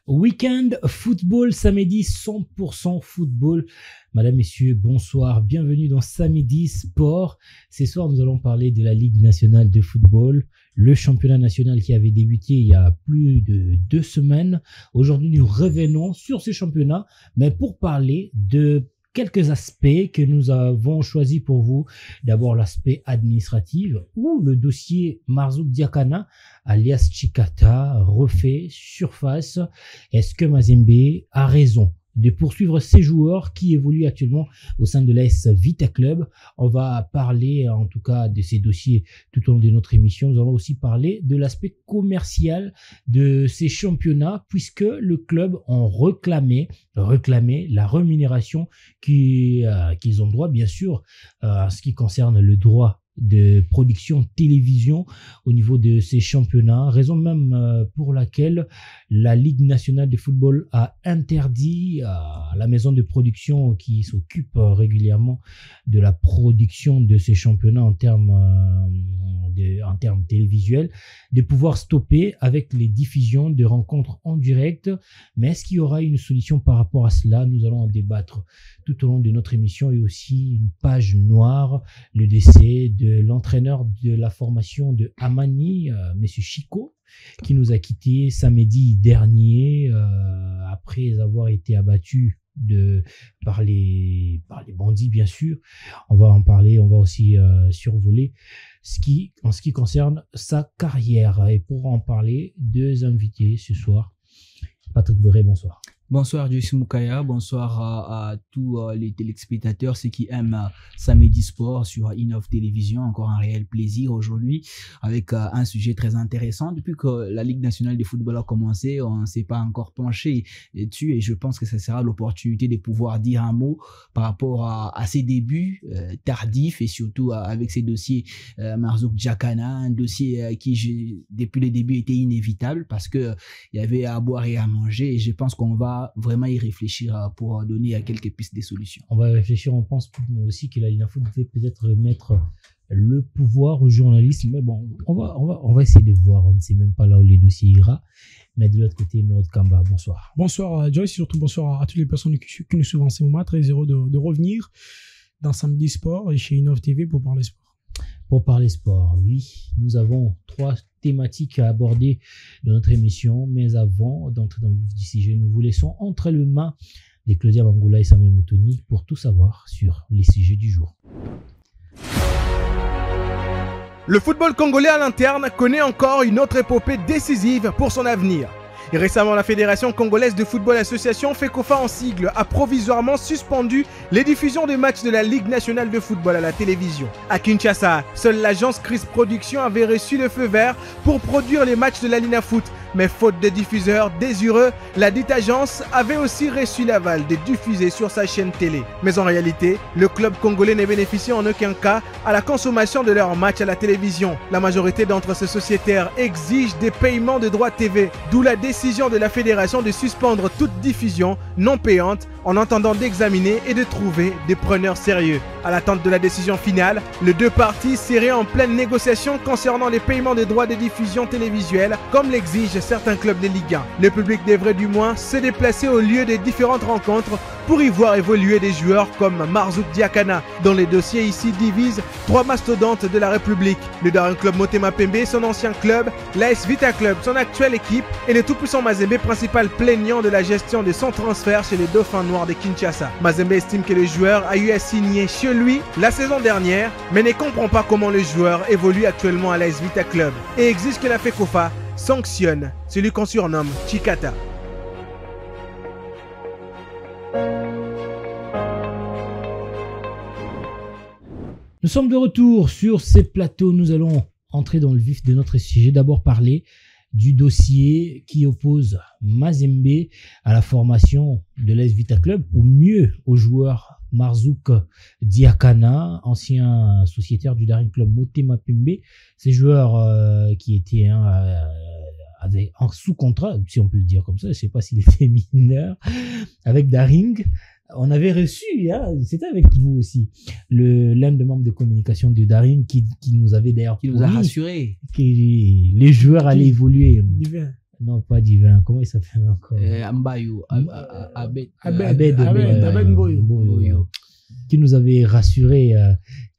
Week-end football, samedi 100% football. Madame, messieurs, bonsoir. Bienvenue dans Samedi Sport. Ce soir, nous allons parler de la Ligue nationale de football, le championnat national qui avait débuté il y a plus de 2 semaines. Aujourd'hui, nous revenons sur ce championnat, mais pour parler de quelques aspects que nous avons choisis pour vous. D'abord, l'aspect administratif où le dossier Marzouk Diakana, alias Chikata, refait surface. Est-ce que Mazembe a raison de poursuivre ces joueurs qui évoluent actuellement au sein de l'AS Vita Club? On va parler en tout cas de ces dossiers tout au long de notre émission. Nous allons aussi parler de l'aspect commercial de ces championnats puisque le club en réclamait la rémunération qu'ils ont droit, bien sûr, en ce qui concerne le droit de production télévision au niveau de ces championnats, raison même pour laquelle la Ligue nationale de football a interdit à la maison de production qui s'occupe régulièrement de la production de ces championnats en termes télévisuels de pouvoir stopper avec les diffusions de rencontres en direct. Mais est-ce qu'il y aura une solution par rapport à cela? Nous allons en débattre tout au long de notre émission et aussi une page noire, le décès de l'entraîneur de la formation de Amani, Monsieur Chico, qui nous a quittés samedi dernier après avoir été abattu par les bandits, bien sûr. On va en parler, on va aussi survoler en ce qui concerne sa carrière. Et pour en parler, 2 invités ce soir. Patrick Béré, bonsoir. Bonsoir Joyce Moukaya, bonsoir à tous les téléspectateurs, ceux qui aiment Samedi Sport sur Innov Télévision. Encore un réel plaisir aujourd'hui avec un sujet très intéressant. Depuis que la Ligue nationale de football a commencé, on ne s'est pas encore penché dessus et je pense que ça sera l'opportunité de pouvoir dire un mot par rapport à ses débuts tardifs et surtout avec ces dossiers Marzouk Diakana, un dossier qui depuis le début était inévitable parce que il y avait à boire et à manger et je pense qu'on va vraiment y réfléchir pour donner à quelques pistes des solutions. On va réfléchir, on pense aussi que la LINAFO devait peut-être mettre le pouvoir aux journalistes, mais bon, on va essayer de voir, on ne sait même pas là où les dossiers ira. Mais de l'autre côté, Merod Kamba, bonsoir. Bonsoir Joyce, et surtout bonsoir à toutes les personnes qui nous suivent en ce moment. Très heureux de revenir dans Samedi Sport et chez Innov TV pour parler sport. Pour parler sport, oui, nous avons 3 thématiques à aborder dans notre émission, mais avant d'entrer dans le vif du sujet, nous vous laissons entre les mains de Claudia Bangoula et Samuel Moutoni pour tout savoir sur les sujets du jour. Le football congolais à l'interne connaît encore une autre épopée décisive pour son avenir. Et récemment, la Fédération congolaise de football association, FECOFA en sigle, a provisoirement suspendu les diffusions des matchs de la Ligue nationale de football à la télévision. À Kinshasa, seule l'agence Chris Production avait reçu le feu vert pour produire les matchs de la LINAFOOT. Mais faute de diffuseurs désireux, la dite agence avait aussi reçu l'aval de diffuser sur sa chaîne télé. Mais en réalité, le club congolais ne bénéficie en aucun cas à la consommation de leurs matchs à la télévision. La majorité d'entre ces sociétaires exigent des paiements de droits TV, d'où la décision de la fédération de suspendre toute diffusion non payante en attendant d'examiner et de trouver des preneurs sérieux. À l'attente de la décision finale, les 2 parties seraient en pleine négociation concernant les paiements des droits de diffusion télévisuelle, comme l'exigent certains clubs de Ligue 1. Le public devrait du moins se déplacer au lieu des différentes rencontres pour y voir évoluer des joueurs comme Marzouk Diakana, dont les dossiers ici divisent 3 mastodontes de la République. Le Daring Club Motema Pembe, son ancien club, l'AS Vita Club, son actuelle équipe, et le tout-puissant Mazembe, principal plaignant de la gestion de son transfert chez les Dauphins Noirs de Kinshasa. Mazembe estime que le joueur a eu à signer chez lui la saison dernière, mais ne comprend pas comment le joueur évolue actuellement à l'AS Vita Club et exige que la FECOFA sanctionne celui qu'on surnomme Chikata. Nous sommes de retour sur ces plateaux. Nous allons entrer dans le vif de notre sujet. D'abord parler du dossier qui oppose Mazembe à la formation de l'AS Vita Club, ou mieux au joueur Marzouk Diakana, ancien sociétaire du Daring Club Motema Pembe. Ces joueurs qui étaient avait un sous-contrat, si on peut le dire comme ça, je ne sais pas s'il était mineur, avec Daring. On avait reçu, c'était avec vous aussi, l'un des membres de communication de Daring qui nous avait d'ailleurs qui nous a rassuré que les joueurs allaient évoluer Non, pas divin. Comment il s'appelle encore? Mbayo, Abed Mboyo. Qui nous avait rassuré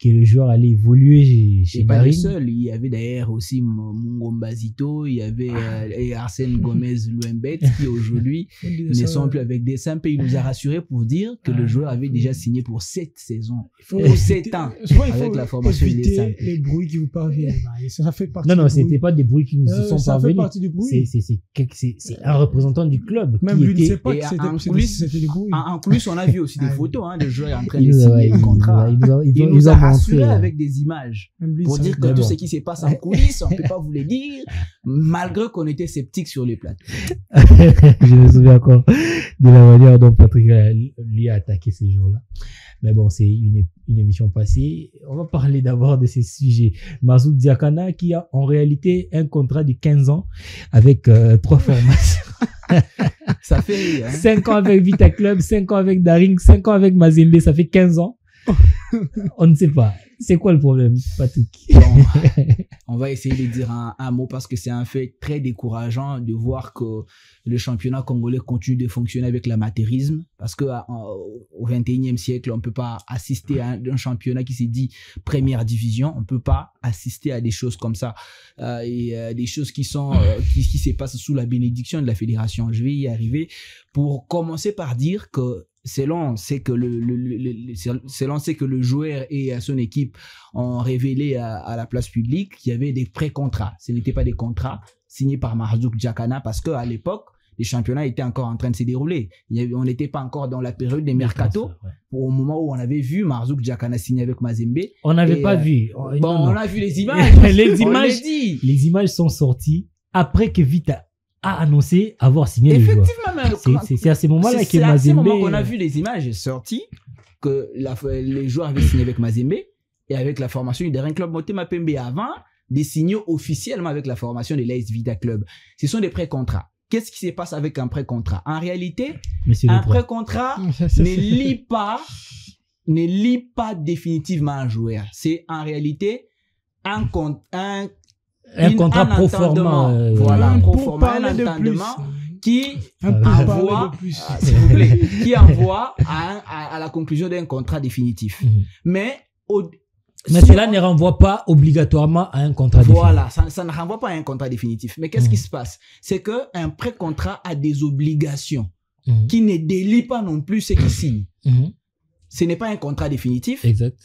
que le joueur allait évoluer chez pas le Daring. seul, il y avait d'ailleurs aussi Mungombazito, il y avait Arsène Gomez Luembet qui aujourd'hui ne sont plus avec des simples. Il nous a rassuré pour dire que le joueur avait déjà signé pour 7 saisons, pour 7 ans, avec la formation des simples. Les bruits qui vous parviennent. Ça fait partie Non, du bruit. c'était pas des bruits qui nous sont ça parvenus. fait partie du bruit. C'est un représentant du club. Même qui lui ne était... sait pas Et que en c'était des bruits. En plus, on a vu aussi des photos de joueurs en train Il de nous a- signer le contrat. il Il nous a montré, rassuré avec des images Même lui, pour ça- dire que Mais tout bon. ce qui se passe en coulisses, on ne peut pas vous le dire, malgré qu'on était sceptiques sur les plateaux. Je me souviens encore de la manière dont Patrick lui a attaqué ces jours-là. Mais bon, c'est une émission passée. On va parler d'abord de ces sujets. Marzouk Diakana qui a en réalité un contrat de 15 ans avec 3 formations. Ça fait rire, hein. 5 ans avec Vita Club, 5 ans avec Daring, 5 ans avec Mazembe, ça fait 15 ans. On ne sait pas. C'est quoi le problème, Patrick? Bon, on va essayer de dire un mot parce que c'est un fait très décourageant de voir que le championnat congolais continue de fonctionner avec l'amateurisme parce que au 21e siècle, on ne peut pas assister à un championnat qui s'est dit première division. On ne peut pas assister à des choses comme ça des choses qui sont qui se passent sous la bénédiction de la fédération. Je vais y arriver pour commencer par dire que selon ce que le joueur et son équipe ont révélé à la place publique, qu'il y avait des pré-contrats. Ce n'étaient pas des contrats signés par Marzouk Diakana parce qu'à l'époque, les championnats étaient encore en train de se dérouler. On n'était pas encore dans la période des mercato, au moment où on avait vu Marzouk Diakana signer avec Mazembe. On n'avait pas vu. On a vu les images. Les images sont sorties après que Vita a annoncé avoir signé le joueur. C'est à ce moment-là que Mazembe... C'est à ce moment qu'on a vu les images sorties que les joueurs avaient signé avec Mazembe et avec la formation du Daring Club Motema Pembe avant de signer officiellement avec la formation de l'AS Vita Club. Ce sont des pré-contrats. Qu'est-ce qui se passe avec un pré-contrat? En réalité, un pré-contrat ne lie pas définitivement un joueur. C'est en réalité un contrat pro forma. Voilà, pro forma, un entendement qui envoie, s'il vous plaît, qui envoie à la conclusion d'un contrat définitif. Mais cela ne renvoie pas obligatoirement à un contrat définitif. Voilà, ça ne renvoie pas à un contrat définitif. Mais qu'est-ce qui se passe? C'est qu'un pré-contrat a des obligations qui ne délient pas non plus ce qu'il signe. Ce n'est pas un contrat définitif. Exact.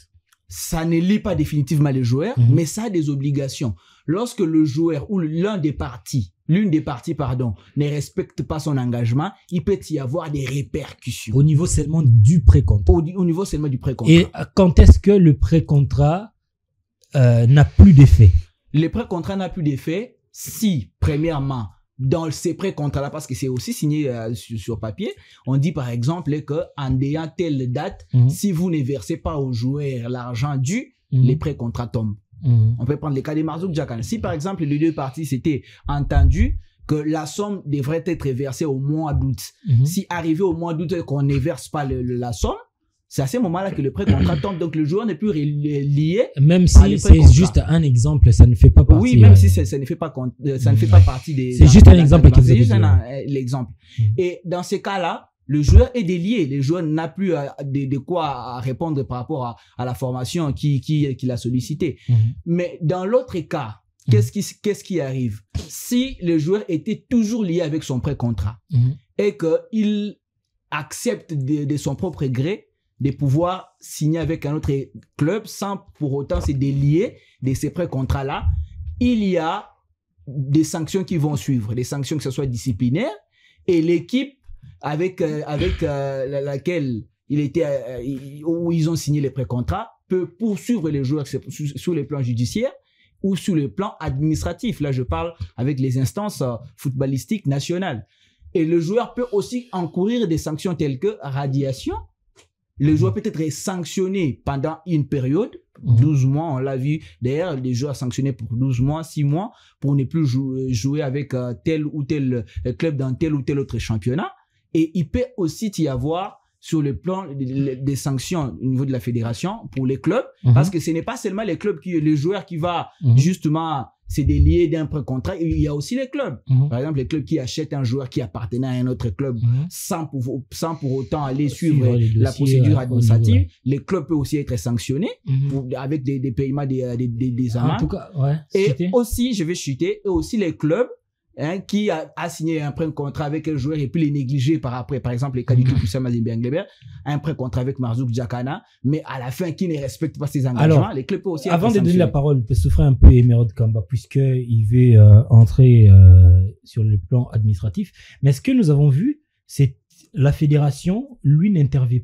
Ça ne lie pas définitivement les joueurs, mais ça a des obligations. Lorsque le joueur ou l'une des parties, ne respecte pas son engagement, il peut y avoir des répercussions. Au niveau seulement du pré-contrat. Au niveau seulement du pré-contrat. Et quand est-ce que le pré-contrat n'a plus d'effet? Le pré-contrat n'a plus d'effet si, premièrement, dans ces pré-contrats-là, parce que c'est aussi signé sur papier, on dit par exemple qu'en ayant telle date, si vous ne versez pas aux joueurs l'argent dû, les pré-contrats tombent. On peut prendre le cas de Marzouk Diakana. Si par exemple les deux parties s'étaient entendues que la somme devrait être versée au mois d'août, si arrivé au mois d'août qu'on ne verse pas la somme, c'est à ce moment-là que le pré-contrat tombe, donc le joueur n'est plus lié. Même si c'est juste un exemple, ça ne fait pas partie. Oui, même si ça ne fait pas partie des... C'est juste un exemple. C'est juste l'exemple. Et dans ces cas-là, le joueur est délié. Le joueur n'a plus de quoi répondre par rapport à la formation qu'il a sollicité. Mais dans l'autre cas, qu'est-ce qui arrive? Si le joueur était toujours lié avec son pré-contrat et qu'il accepte de son propre gré de pouvoir signer avec un autre club sans pour autant se délier de ces pré-contrats-là, il y a des sanctions qui vont suivre. Des sanctions que ce soit disciplinaires et l'équipe avec laquelle où ils ont signé les pré-contrats peut poursuivre les joueurs sur le plan judiciaire ou sur le plan administratif. Là, je parle avec les instances footballistiques nationales. Et le joueur peut aussi encourir des sanctions telles que radiation. Le joueur peut être sanctionné pendant une période, 12 mois, on l'a vu. D'ailleurs, les joueurs sanctionnés pour 12 mois, 6 mois, pour ne plus jouer avec tel ou tel club dans tel ou tel autre championnat. Et il peut aussi y avoir sur le plan des sanctions au niveau de la fédération pour les clubs, parce que ce n'est pas seulement les joueurs qui va justement se délier d'un pré-contrat, il y a aussi les clubs. Par exemple, les clubs qui achètent un joueur qui appartenait à un autre club sans pour autant aller suivre la procédure administrative. Les clubs peuvent aussi être sanctionnés avec des paiements des amendes. En tout cas, ouais. Et aussi, je vais chuter, et aussi les clubs qui a signé un pré-contrat avec un joueur et puis les négliger par après. Par exemple, les cas du Tout-Puissant Mazembe Englebert, un pré-contrat avec Marzouk Djakana, mais à la fin, qui ne respecte pas ses engagements. Alors, les clubs peuvent aussi être avant de donner la parole, peut souffrir un peu Emerald Kamba, puisqu'il veut entrer sur le plan administratif. Mais ce que nous avons vu, c'est la fédération, lui, n'intervient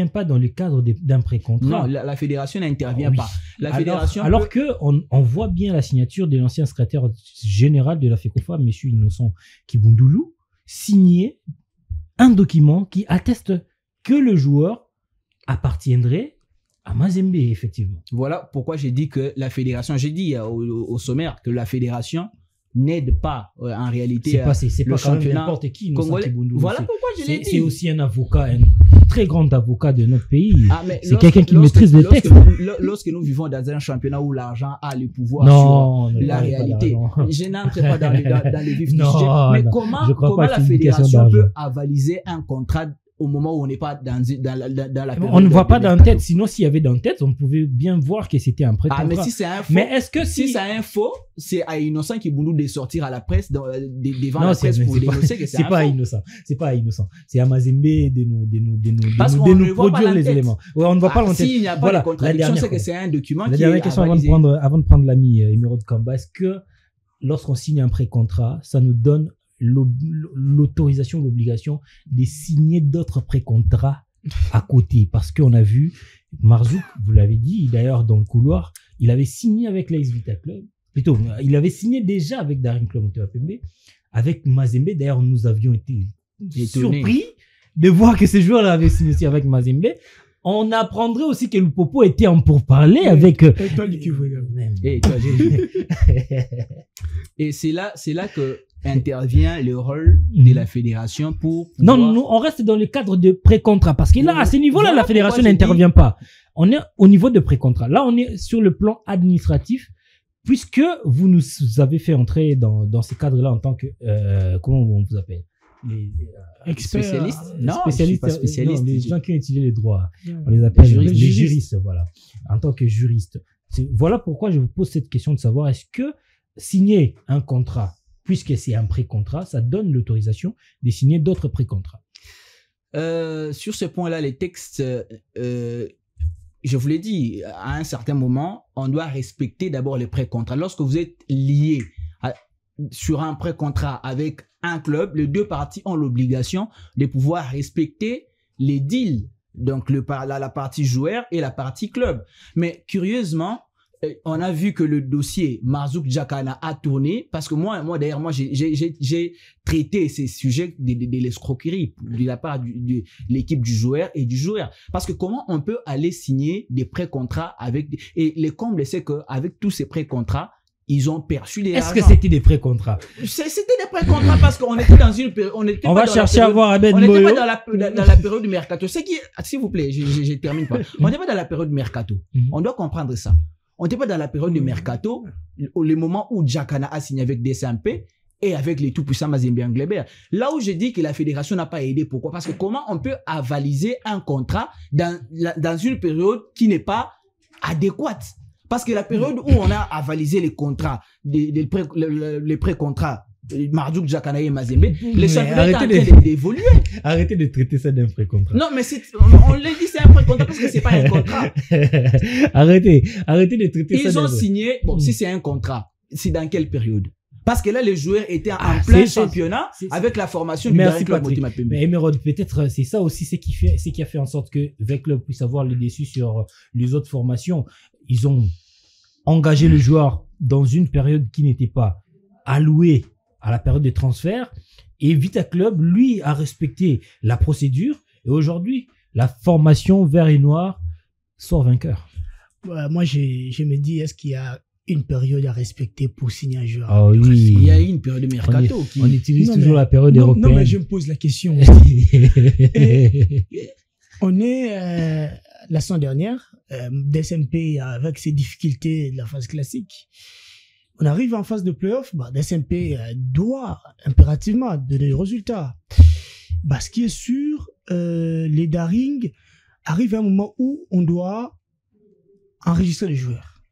pas dans le cadre d'un pré-contrat. Non, la fédération n'intervient pas. La fédération alors on voit bien la signature de l'ancien secrétaire général de la FECOFA, M. Innocent Kibundoulou, signer un document qui atteste que le joueur appartiendrait à Mazembe, effectivement. Voilà pourquoi j'ai dit que la fédération, j'ai dit au sommaire que la fédération n'aide pas en réalité c'est pas quand même n'importe qui. Voilà pourquoi je l'ai dit. C'est aussi un avocat, un très grand avocat de notre pays. C'est quelqu'un qui maîtrise le texte. Lorsque nous vivons dans un championnat où l'argent a le pouvoir sur la réalité, je n'entre pas dans les vifs du sujet. Mais comment la fédération peut avaliser un contrat au moment où on n'est pas dans la période. On ne voit pas dans la tête. Sinon, s'il y avait dans la tête, on pouvait bien voir que c'était un pré-contrat. Mais si c'est un faux, si c'est un faux, c'est à Innocent Kibundoulou de sortir à la presse, devant la presse pour dénoncer que c'est un faux. C'est pas Innocent. C'est à Mazembe de nous produire les éléments. Ouais, on ne voit pas dans la tête. S'il n'y a pas de contradiction, c'est que c'est un document qui est avalisé. La dernière question avant de prendre l'ami Emerald Kamba, est-ce que lorsqu'on signe un pré-contrat, ça nous donne l'autorisation, l'obligation de signer d'autres pré-contrats à côté? Parce qu'on a vu Marzouk, vous l'avez dit d'ailleurs dans le couloir, il avait signé avec l'AS Vita Club, plutôt il avait signé déjà avec Daring Club Montepembe, avec Mazembe. D'ailleurs, nous avions été surpris de voir que ces joueurs-là avaient signé aussi avec Mazembe. On apprendrait aussi que le Popo était en pourparlers avec et c'est là que intervient le rôle de la fédération pour pouvoir... Non, on reste dans le cadre de pré-contrat, parce que là, à ce niveau-là, la fédération n'intervient pas. On est au niveau de pré-contrat. Là, on est sur le plan administratif, puisque vous nous avez fait entrer dans ce cadre-là en tant que... comment on vous appelle? Les spécialistes? Non, spécialistes, pas spécialiste. Les gens qui ont utilisé les droits. On les appelle les juristes, voilà. En tant que juriste. Voilà pourquoi je vous pose cette question de savoir, est-ce que signer un contrat, puisque c'est un pré-contrat, ça donne l'autorisation de signer d'autres pré-contrats? Sur ce point-là, les textes, je vous l'ai dit, à un certain moment, on doit respecter d'abord les pré-contrats. Lorsque vous êtes lié sur un pré-contrat avec un club, les deux parties ont l'obligation de pouvoir respecter les deals, donc la partie joueur et la partie club. Mais curieusement, on a vu que le dossier Marzouk Djakana a tourné, parce que moi d'ailleurs, j'ai traité ces sujets de l'escroquerie de la part de l'équipe du joueur et du joueur. Parce que comment on peut aller signer des pré-contrats et les combles, c'est qu'avec tous ces pré-contrats, ils ont perçu des Est-ce que c'était des pré-contrats? C'était des pré-contrats parce qu'on était dans une période... On va chercher à voir Abed Moyo. On n'était pas dans la période du mercato. S'il vous plaît, je termine pas. On n'était pas dans la période du mercato. On doit comprendre ça. On n'était pas dans la période du mercato, le moment où Djakana a signé avec DSMP et avec les tout-puissants Mazembe Englebert. Là où je dis que la fédération n'a pas aidé. Pourquoi? Parce que comment on peut avaliser un contrat dans une période qui n'est pas adéquate? Parce que la période où on a avalisé les contrats, les pré-contrats, Marzouk, Djakana et Mazembe, les championnats sont en train d'évoluer. Arrêtez de traiter ça d'un pré-contrat. Non, mais on l'a dit, c'est un pré-contrat parce que c'est pas un contrat. Arrêtez de traiter ça. Ils ont signé, si c'est un contrat, c'est dans quelle période? Parce que là, les joueurs étaient en plein championnat avec la formation du Daring Club Montepembe. Mais Emerald, peut-être c'est ça aussi, c'est qui a fait en sorte que Vec Club puisse avoir le dessus sur les autres formations. Ils ont engagé le joueur dans une période qui n'était pas allouée à la période de transfert, et Vita Club, lui, a respecté la procédure, et aujourd'hui, la formation vert et noir sort vainqueur. Moi, je me dis, est-ce qu'il y a une période à respecter pour signer un joueur. Ah oui. Il y a eu une période de mercato. On utilise Non, toujours mais- la période Non, européenne. non, mais je me pose la question. On est la semaine dernière, DSMP avec ses difficultés de la phase classique. On arrive en phase de playoff, DSMP doit impérativement donner des résultats. Ce qui est sûr, les Daring arrivent à un moment où on doit enregistrer des joueurs.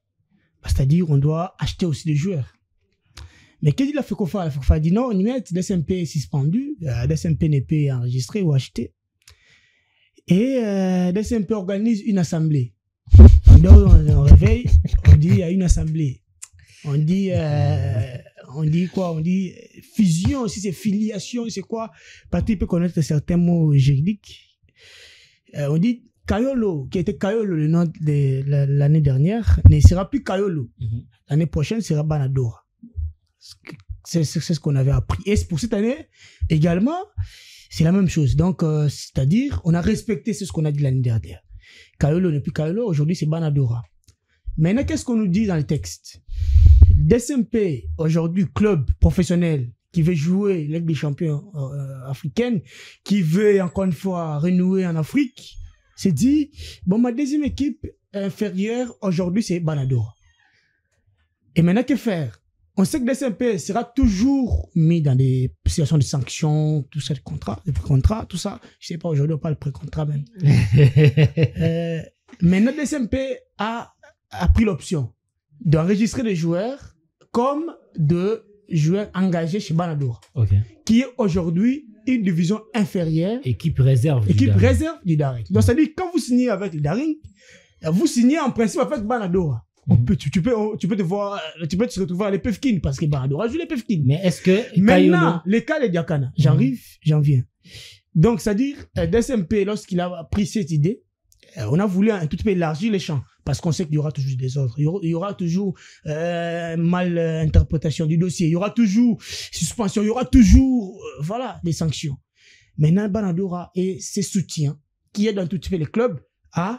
C'est-à-dire, on doit acheter aussi des joueurs. Mais qu'est-ce qu'il a fait qu'on fait? La FECOFA a dit non, on y met DSMP est suspendu, DSMP n'est pas enregistré ou acheté. Et DSMP organise une assemblée. On réveille, on dit il y a une assemblée. On dit quoi? On dit fusion, si c'est filiation, c'est quoi? Patrick peut connaître certains mots juridiques. On dit Kayolo, qui était Kayolo le nom de l'année dernière, ne sera plus Kayolo. L'année prochaine sera Banadora. C'est ce qu'on avait appris. Et pour cette année, également, c'est la même chose. Donc, c'est-à-dire, on a respecté ce qu'on a dit l'année dernière. Kayolo n'est plus Kayolo, aujourd'hui c'est Banadora. Maintenant, qu'est-ce qu'on nous dit dans le texte? DSMP, aujourd'hui, club professionnel qui veut jouer Ligue des champions africaine, qui veut encore une fois renouer en Afrique, c'est dit, ma deuxième équipe inférieure aujourd'hui c'est Banadora. Et maintenant, que faire? On sait que DSMP sera toujours mis dans des situations de sanctions, tout ça, de contrats, de pré-contrats, tout ça. Je ne sais pas, aujourd'hui, on parle de pré-contrat même. Maintenant, DSMP a pris l'option d'enregistrer des joueurs comme de joueurs engagés chez Banadora, qui est aujourd'hui une division inférieure. Équipe réserve du Daring. Donc, c'est-à-dire, quand vous signez avec le Daring, vous signez en principe avec Banadora. Tu peux te retrouver à l'EPFKIN parce que Banadora joue l'EPFKIN. Mais est-ce que maintenant, les cas de Diakana, j'en viens. Donc, c'est-à-dire, DSMP, lorsqu'il a pris cette idée, on a voulu un tout petit peu élargir les champs parce qu'on sait qu'il y aura toujours des ordres, il y aura toujours mal interprétation du dossier, il y aura toujours suspension, il y aura toujours des sanctions. Maintenant, Banadora et ses soutiens qui aident un tout petit peu les clubs à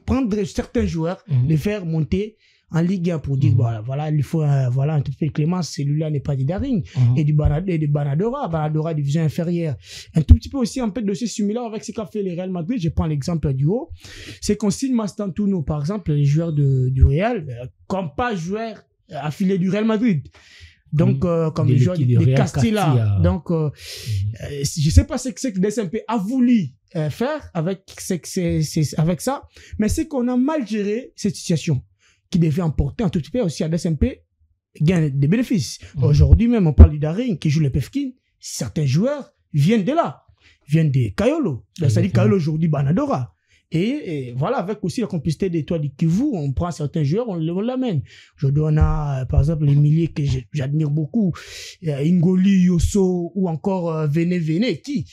prendre certains joueurs, les faire monter en Ligue 1 pour dire voilà, il faut un tout petit peu de clémence, celui-là n'est pas du Daring et du Banadora division inférieure. Un tout petit peu aussi un peu de dossier similaire avec ce qu'a fait le Real Madrid. Je prends l'exemple du haut, c'est qu'on signe Mastantuono par exemple, les joueurs du Real comme pas joueurs affiliés du Real Madrid. Donc, comme les joueurs de Castilla. Donc, je sais pas ce que DSMP a voulu faire avec ça, mais c'est qu'on a mal géré cette situation qui devait emporter un tout petit peu aussi à DSMP gain des bénéfices. Aujourd'hui même, on parle du Daring qui joue le PFKIN. Certains joueurs viennent de là, viennent de Kayolo. C'est-à-dire Kayolo aujourd'hui, Banadora. Et voilà, avec aussi la complicité d'Étoile du Kivu, on prend certains joueurs, on l'amène. Aujourd'hui, on a, par exemple, les milliers que j'admire beaucoup, Ingoli, Yosso, ou encore Vene, qui,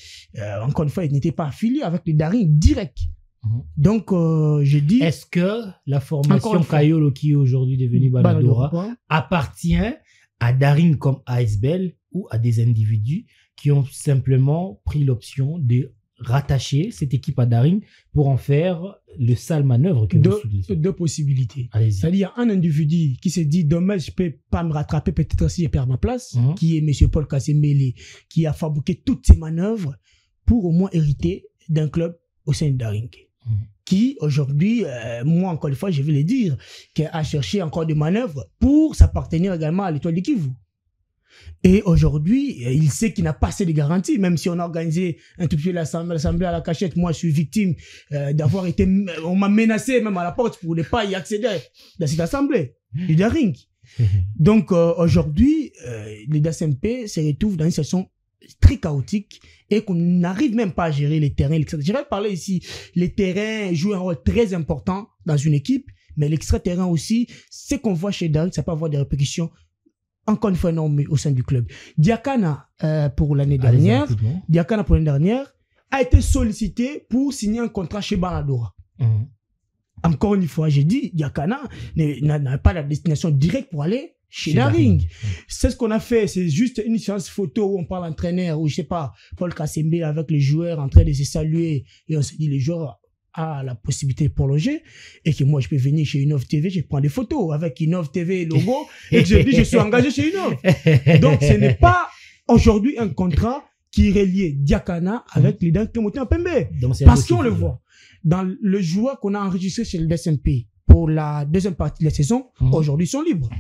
encore une fois, ils n'étaient pas affiliés avec les Daring direct. Donc, je dis... Est-ce que la formation Kayolo, qui est aujourd'hui devenue Banadora, appartient à Daring comme ASBL ou à des individus qui ont simplement pris l'option de rattacher cette équipe à Daring pour en faire le sale manœuvre que vous soulignez? Deux possibilités. C'est-à-dire, il y a un individu qui se dit demain je peux pas me rattraper, peut-être si je perds ma place, qui est M. Paul Kassembele, qui a fabriqué toutes ces manœuvres pour au moins hériter d'un club au sein de Daring. Qui aujourd'hui, moi encore une fois, je vais le dire, qui a cherché encore des manœuvres pour s'appartenir également à l'Étoile du Kivu. Et aujourd'hui, il sait qu'il n'a pas assez de garanties, même si on a organisé un tout petit peu l'assemblée à la cachette. Moi, je suis victime d'avoir été... On m'a menacé même à la porte pour ne pas y accéder dans cette assemblée du Daring. Donc, aujourd'hui, les DSMP se retrouvent dans une situation très chaotique et qu'on n'arrive même pas à gérer les terrains. Je vais parler ici, les terrains jouent un rôle très important dans une équipe, mais l'extra-terrain aussi, ce qu'on voit chez Daring, ça peut avoir des répercussions encore une fois énorme au sein du club. Diakana, pour l'année dernière, a été sollicité pour signer un contrat chez Banadora. Encore une fois, j'ai dit, Diakana n'a pas la destination directe pour aller chez Daring. C'est ce qu'on a fait, c'est juste une séance photo où on parle entraîneur, où je sais pas, Paul Kassembele avec les joueurs en train de se saluer, et on s'est dit, les joueurs a la possibilité de prolonger et que moi je peux venir chez Innov TV, je prends des photos avec Innov TV logo et que je dis je suis engagé chez Innov. Donc ce n'est pas aujourd'hui un contrat qui relie Diakana avec les leader Kemote Pembe. Parce qu'on le voit dans le joueur qu'on a enregistré chez le DSMP pour la deuxième partie de la saison, aujourd'hui ils sont libres.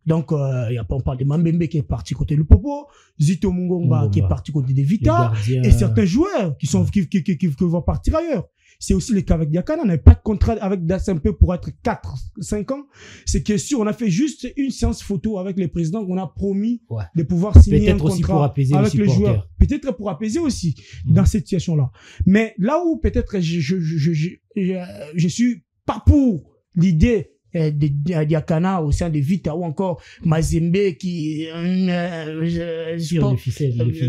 Donc, on parle de Mambembe qui est parti côté du Popo, Zito Mungomba qui est parti côté des Vita, et certains joueurs qui vont partir ailleurs. C'est aussi le cas avec Diakana. On n'avait pas de contrat avec DSMP pour être 4-5 ans. C'est que si on a fait juste une séance photo avec les présidents, on a promis de pouvoir signer un contrat avec les joueurs. Peut-être pour apaiser aussi dans cette situation-là. Mais là où peut-être je suis pas pour l'idée de Diakana au sein de Vita ou encore Mazembe qui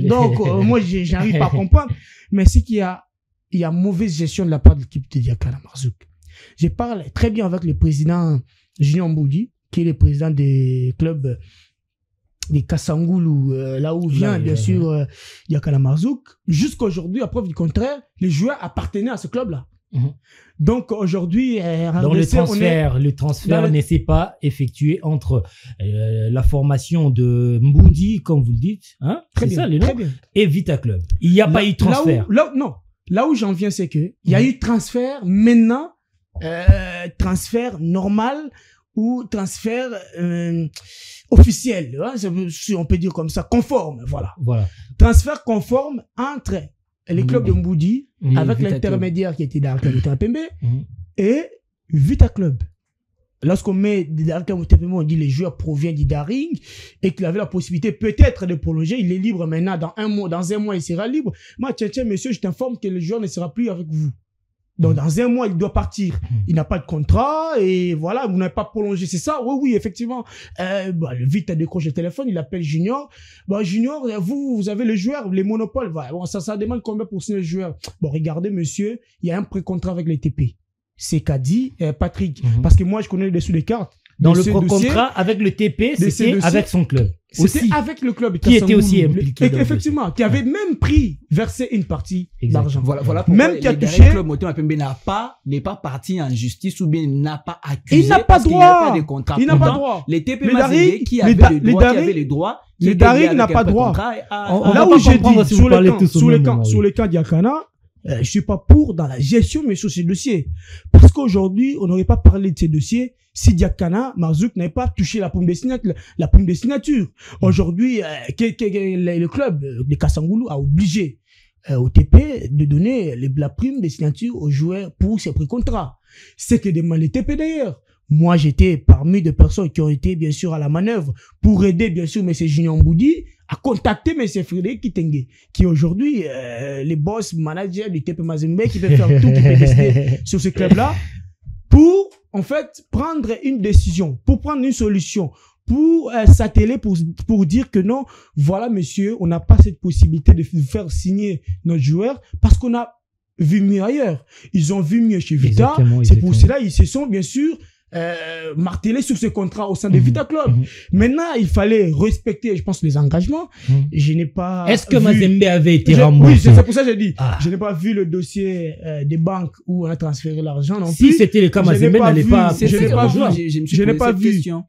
donc moi j'arrive pas à comprendre, mais c'est qu'il y a mauvaise gestion de la part de l'équipe de Diakana Marzouk. Je parle très bien avec le président Junior Mboudi, qui est le président des clubs des Kassangoulou, là où vient bien sûr Diakana Marzouk. Jusqu'aujourd'hui, à preuve du contraire, les joueurs appartenaient à ce club-là. Donc aujourd'hui, le transfert ne s'est pas effectué entre la formation de Mboudi, comme vous le dites, hein, très bien, et Vita Club. Il n'y a pas eu de transfert. Là où j'en viens, c'est que il y a eu transfert maintenant, transfert normal ou transfert officiel, hein, si on peut dire comme ça, conforme, voilà. Transfert conforme entre les clubs de Mboudi, avec l'intermédiaire qui était Darka Pembe, et Vita Club. Lorsqu'on met Darka Pembe, on dit les joueurs proviennent d'Idaring et qu'il avait la possibilité peut-être de prolonger. Il est libre maintenant. Dans un mois, il sera libre. Moi, tiens, monsieur, je t'informe que le joueur ne sera plus avec vous. Donc, dans un mois, il doit partir. Il n'a pas de contrat et voilà, vous n'avez pas prolongé. C'est ça? Oui, effectivement. Le Vite a décroché le téléphone, il appelle Junior. Junior, vous avez le joueur, les monopoles. Bon, ça demande combien pour signer le joueur? Bon, regardez, monsieur, il y a un pré-contrat avec les TP. C'est qu'a dit Patrick. Parce que moi, je connais le dessous des cartes. Dans le contrat avec le TP, c'était avec son club. C'était avec le club qui était aussi impliqué. Effectivement, qui avait même versé une partie d'argent. Voilà pourquoi même qui a touché. Le club Moto Pembe n'est pas parti en justice ou bien n'a pas accusé. Il n'a pas droit. Il n'a pas droit. Les TP Mazembe qui avaient les droits. Les Darig n'a pas droit. Là où j'ai dit, sur les cas Diakana, je suis pas pour dans la gestion, mais sur ces dossiers. Parce qu'aujourd'hui, on n'aurait pas parlé de ces dossiers si Diakana Marzouk n'avait pas touché la prime de signature. Aujourd'hui, le club de Kassangoulou a obligé au TP de donner la prime de signature aux joueurs pour ses pré-contrats. C'est que demande les TP d'ailleurs. Moi, j'étais parmi des personnes qui ont été bien sûr à la manœuvre pour aider bien sûr M. Junior Mboudi à contacter M. Frédéric Kitenge, qui est aujourd'hui les boss managers du TP Mazembe, qui peut faire tout, qui peut décider sur ce club-là, pour en fait prendre une décision, pour prendre une solution, pour s'atteler, pour dire que non, voilà monsieur, on n'a pas cette possibilité de faire signer notre joueur parce qu'on a vu mieux ailleurs. Ils ont vu mieux chez Vita, c'est pour cela ils se sont bien sûr martelé sur ce contrat au sein de Vita Club. Maintenant, il fallait respecter, je pense, les engagements. Je n'ai pas. Est-ce que Mazembe avait été remboursé? Oui, c'est pour ça que j'ai dit. Je n'ai pas vu le dossier des banques où on a transféré l'argent non plus. Si c'était le cas, Mazembe n'allait pas. Je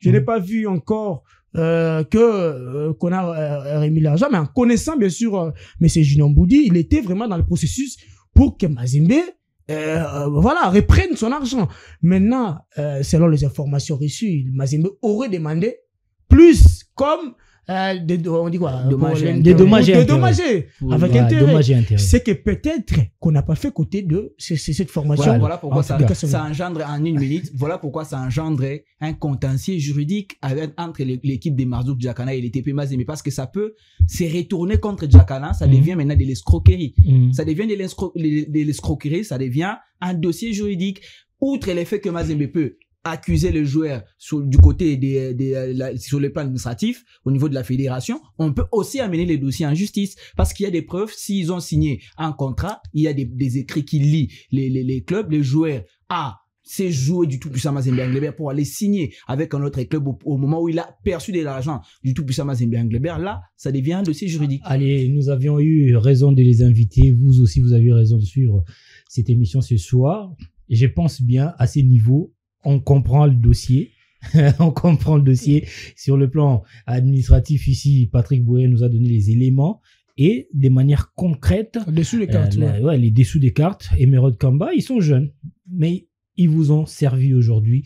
n'ai pas vu encore qu'on a remis l'argent, mais en connaissant bien sûr M. Junior Mboudi, il était vraiment dans le processus pour que Mazembe reprenne son argent. Maintenant, selon les informations reçues, Mazembe aurait demandé plus comme on dit quoi? Dédommager avec intérêt. C'est que peut-être qu'on n'a pas fait côté de cette formation. Voilà pourquoi ça engendre en une minute. Voilà pourquoi ça engendre un contentieux juridique entre l'équipe des Marzouk Diakana et les TP Mazembe, parce que ça peut se retourner contre Diakana. Ça devient maintenant de l'escroquerie. Ça devient de l'escroquerie. Ça devient un dossier juridique. Outre l'effet que Mazembe peut accuser le joueur du côté sur le plan administratif, au niveau de la fédération, on peut aussi amener les dossiers en justice parce qu'il y a des preuves. S'ils ont signé un contrat, il y a des écrits qui lient les clubs, les joueurs à s'est joué du tout-puissant Mazembe Englebert pour aller signer avec un autre club au moment où il a perçu de l'argent du tout-puissant Mazembe Englebert. Là, ça devient un dossier juridique. Allez, nous avions eu raison de les inviter. Vous aussi, vous avez eu raison de suivre cette émission ce soir. Et je pense bien, à ces niveaux, on comprend le dossier. On comprend le dossier. Sur le plan administratif, ici, Patrick Boué nous a donné les éléments. Et de manière concrète, Dessous les cartes. les dessous des cartes, Emerald Kamba, ils sont jeunes, mais ils vous ont servi aujourd'hui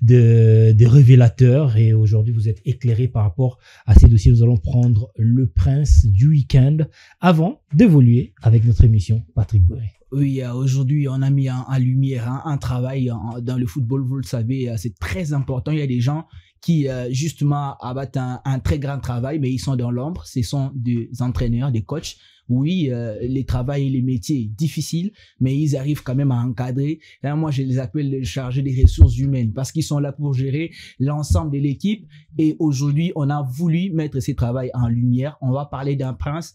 de révélateurs et aujourd'hui vous êtes éclairés par rapport à ces dossiers. Nous allons prendre le prince du week-end avant d'évoluer avec notre émission Patrick Boué. Oui, aujourd'hui, on a mis en lumière un travail dans le football, vous le savez, c'est très important. Il y a des gens qui, justement, abattent un très grand travail, mais ils sont dans l'ombre. Ce sont des entraîneurs, des coachs. Oui, les travails et les métiers difficiles, mais ils arrivent quand même à encadrer. Et moi, je les appelle les chargés des ressources humaines parce qu'ils sont là pour gérer l'ensemble de l'équipe. Et aujourd'hui, on a voulu mettre ces travails en lumière. On va parler d'un prince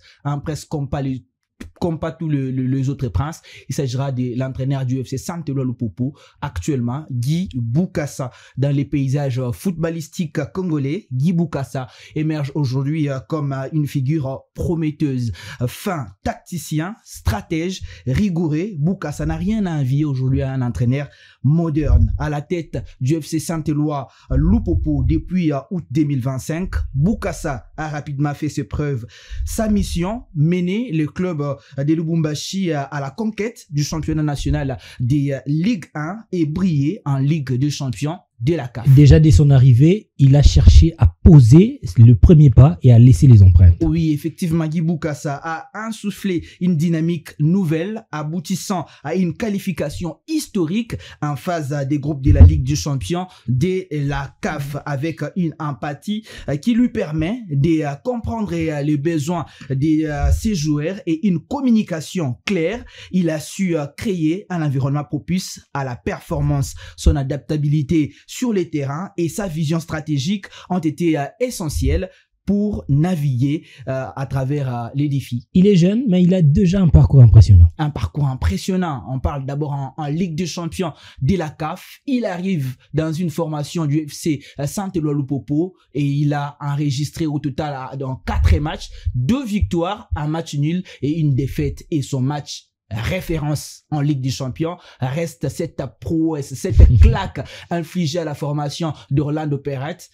comme pas tous les autres princes. Il s'agira de l'entraîneur du FC Saint-Éloi Lupopo, actuellement, Guy Bukasa. Dans les paysages footballistiques congolais, Guy Bukasa émerge aujourd'hui comme une figure prometteuse. Fin tacticien, stratège, rigoureux, Bukasa n'a rien à envier aujourd'hui à un entraîneur moderne. À la tête du FC Saint-Éloi Lupopo depuis août 2025, Bukasa a rapidement fait ses preuves. Sa mission, mener le club de Lubumbashi à la conquête du championnat national des Ligue 1 et briller en Ligue des Champions de la CAF. Déjà dès son arrivée, il a cherché à poser le premier pas et à laisser les empreintes. Oui, effectivement, Guy Bukasa a insufflé une dynamique nouvelle, aboutissant à une qualification historique en phase des groupes de la Ligue des Champions de la CAF, avec une empathie qui lui permet de comprendre les besoins de ses joueurs et une communication claire. Il a su créer un environnement propice à la performance. Son adaptabilité sur les terrains et sa vision stratégique ont été essentielles pour naviguer à travers les défis. Il est jeune, mais il a déjà un parcours impressionnant. Un parcours impressionnant. On parle d'abord en Ligue des Champions de la CAF. Il arrive dans une formation du FC Saint-Éloi Lupopo et il a enregistré au total dans 4 matchs, 2 victoires, un match nul et une défaite. Et son match référence en Ligue des Champions reste cette prouesse, cette claque infligée à la formation d'Orlando Pirates.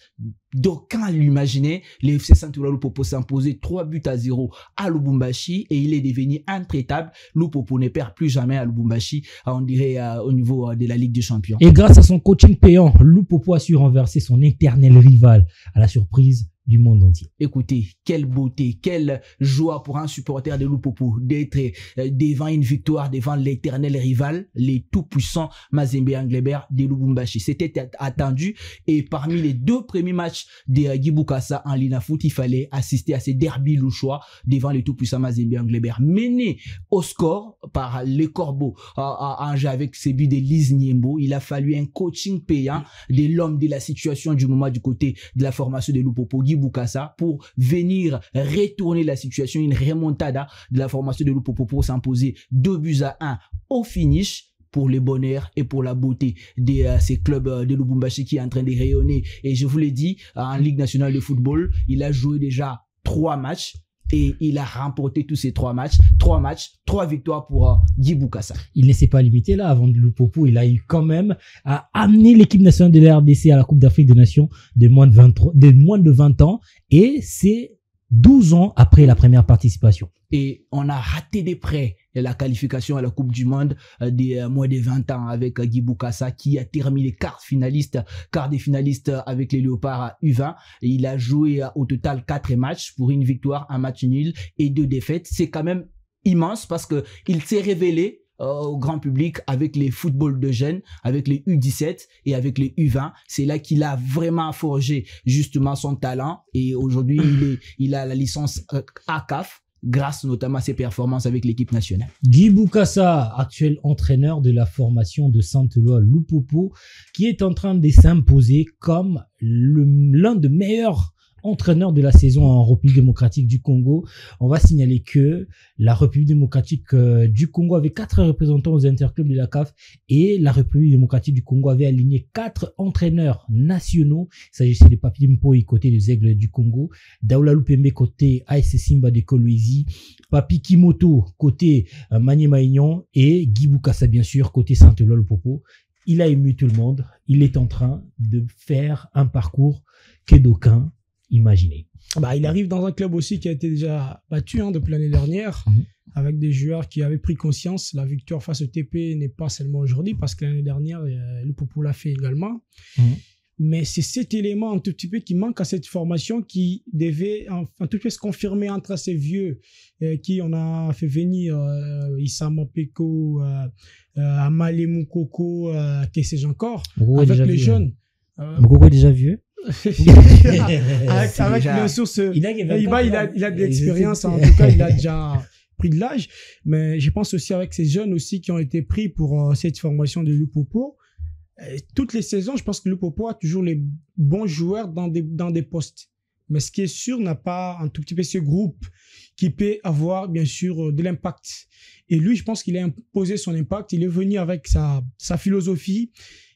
D'aucuns l'imaginaient, le FC Saint-Éloi Lupopo s'imposait 3-0 à Lubumbashi et il est devenu intraitable. Lupopo ne perd plus jamais à Lubumbashi, on dirait au niveau de la Ligue des Champions. Et grâce à son coaching payant, Lupopo a su renverser son éternel rival à la surprise du monde entier. Écoutez, quelle beauté, quelle joie pour un supporter de Lupopo d'être devant une victoire, devant l'éternel rival, les tout-puissants Mazembe Englebert de Lubumbashi. C'était attendu et parmi les 2 premiers matchs de Guy Bukasa en Lina Foot, il fallait assister à ces derbys louchois devant les tout-puissants Mazembe Englebert. Mené au score par les Corbeaux en jeu avec ses buts de Lise Niembo, il a fallu un coaching payant de l'homme de la situation du moment du côté de la formation de Lupopo, Guy Bukasa, pour venir retourner la situation, une remontada de la formation de Lupopo pour s'imposer 2-1 au finish pour le bonheur et pour la beauté de ces clubs de Lubumbashi qui est en train de rayonner. Et je vous l'ai dit, en Ligue nationale de football, il a joué déjà 3 matchs. Et il a remporté tous ces 3 matchs, 3 victoires pour Guy Bukasa. Il ne s'est pas limité là. Avant de Lupopo, il a eu quand même à amener l'équipe nationale de la RDC à la Coupe d'Afrique des Nations de moins de 20 ans. Et c'est 12 ans après la première participation. Et on a raté des prêts la qualification à la Coupe du Monde des moins de 20 ans avec Guy Bukasa qui a terminé quart des finalistes avec les Léopards U20. Et il a joué au total 4 matchs pour une victoire, un match nul et 2 défaites. C'est quand même immense parce que il s'est révélé au grand public avec les footballs de jeunes, avec les U17 et avec les U20. C'est là qu'il a vraiment forgé justement son talent et aujourd'hui il a la licence ACAF grâce notamment à ses performances avec l'équipe nationale. Guy Bukasa, actuel entraîneur de la formation de Saint-Éloi Lupopo, qui est en train de s'imposer comme l'un des meilleurs entraîneur de la saison en République démocratique du Congo. On va signaler que la République démocratique du Congo avait 4 représentants aux interclubs de la CAF et la République démocratique du Congo avait aligné 4 entraîneurs nationaux. Il s'agissait de Papi Mpoyi côté des Aigles du Congo, Daoula Lupembe côté AS Simba de Kolwezi, Papi Kimoto côté Maniema Union et Guy Boukassa bien sûr côté Saint-Éloi le Popo. Il a ému tout le monde. Il est en train de faire un parcours que d'aucuns imaginaient. Bah, il arrive dans un club aussi qui a été déjà battu depuis l'année dernière, avec des joueurs qui avaient pris conscience. La victoire face au TP n'est pas seulement aujourd'hui, parce que l'année dernière, le Popo l'a fait également. Mais c'est cet élément un tout petit peu qui manque à cette formation qui devait un tout petit peu se confirmer entre ces vieux qui on a fait venir Issa Mapeko, Amale Moukoko, que sais-je encore, avec les jeunes. Moukoko est déjà vieux. avec bien sûr il a de l'expérience, en tout cas il a déjà pris de l'âge, mais je pense aussi avec ces jeunes aussi qui ont été pris pour cette formation de Lupopo. Toutes les saisons, je pense que Lupopo a toujours les bons joueurs dans des postes. Mais ce qui est sûr, n'a pas un tout petit peu ce groupe qui peut avoir, bien sûr, de l'impact. Et lui, je pense qu'il a imposé son impact. Il est venu avec sa philosophie.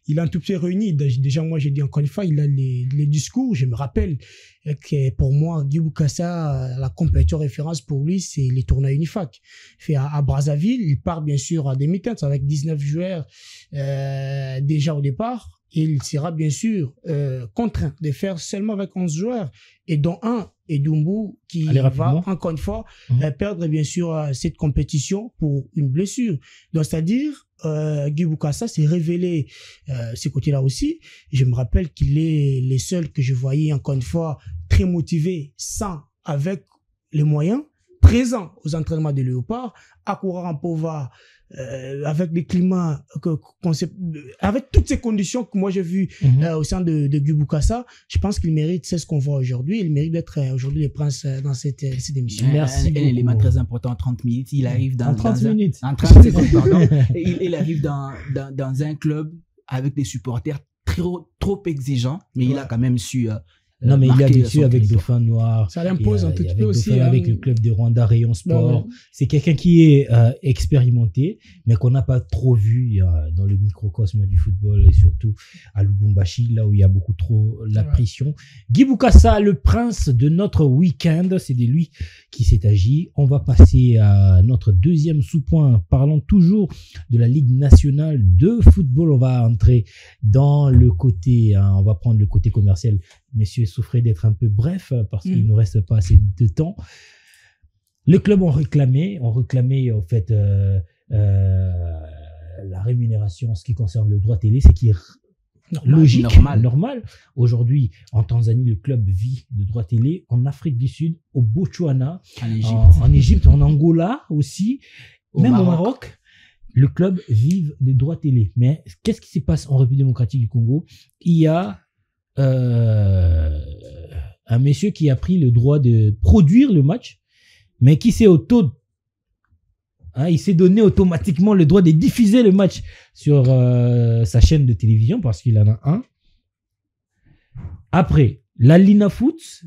Il a un tout petit peu réuni. Déjà, moi, j'ai dit encore une fois, il a les discours. Je me rappelle que pour moi, Guy Boukassa, la complète référence pour lui, c'est les tournois Unifac. Fait à Brazzaville, il part bien sûr à demi-teinte avec 19 joueurs déjà au départ. Et il sera bien sûr contraint de faire seulement avec 11 joueurs, et dont un Edumbu qui va encore une fois perdre bien sûr cette compétition pour une blessure. Donc c'est-à-dire Guy Boukassa s'est révélé ce côté-là aussi. Je me rappelle qu'il est les seuls que je voyais encore une fois très motivés, sans, avec les moyens, présents aux entraînements de Léopard, à courir en Pova, avec des climats, avec toutes ces conditions que moi j'ai vues au sein de Guy Boukassa. Je pense qu'il mérite, c'est ce qu'on voit aujourd'hui, il mérite d'être aujourd'hui le prince dans cette émission. Merci. Un élément très important, 30 minutes, il arrive dans... En 30 minutes. En 30 secondes, pardon. Il arrive dans un club avec des supporters trop exigeants, mais il a quand même su... non, mais il est habitué avec Dauphin Noir. Ça l'impose un tout petit peu aussi. Avec le club de Rwanda Rayon Sport. C'est quelqu'un qui est expérimenté, mais qu'on n'a pas trop vu dans le microcosme du football, et surtout à Lubumbashi, là où il y a beaucoup trop la pression. Guy Boukassa, le prince de notre week-end, c'est de lui qui s'est agi. On va passer à notre deuxième sous-point, parlant toujours de la Ligue nationale de football. On va entrer dans le côté, on va prendre le côté commercial. Messieurs, souffrez d'être un peu bref parce qu'il ne nous reste pas assez de temps. Les clubs ont réclamé en fait la rémunération en ce qui concerne le droit télé, ce qui est logique, normal. Aujourd'hui, en Tanzanie, le club vit de droit télé. En Afrique du Sud, au Botswana, en Égypte, en Angola aussi, même au Maroc. Le club vit de droit télé. Mais qu'est-ce qui se passe en République démocratique du Congo? Il y a un monsieur qui a pris le droit de produire le match, mais qui s'est il s'est donné automatiquement le droit de diffuser le match sur sa chaîne de télévision parce qu'il en a un. Après, la Lina Foot